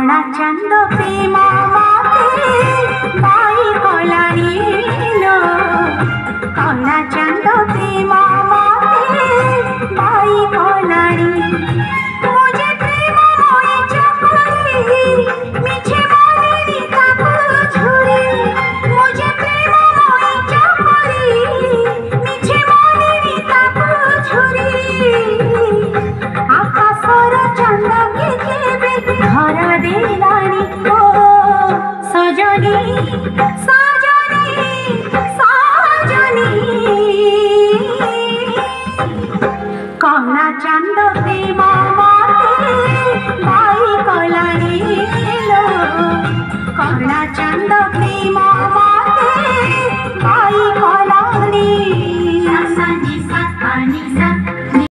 कणा चंद प्रेम माते बाई कलानी लो कणा चंद प्रेम माते बाई कलानी मुझे प्रेम मोई चकुरी मिछे बोली ताकू झुरी मुझे प्रेम मोई चकुरी मिछे बोली ताकू झुरी आकाशर चंद घर देलानी ओ सजनी सजनी सजनी कणा चंद प्रेम माते बाई कलानी लो कणा चंद प्रेम माते बाई कलानी।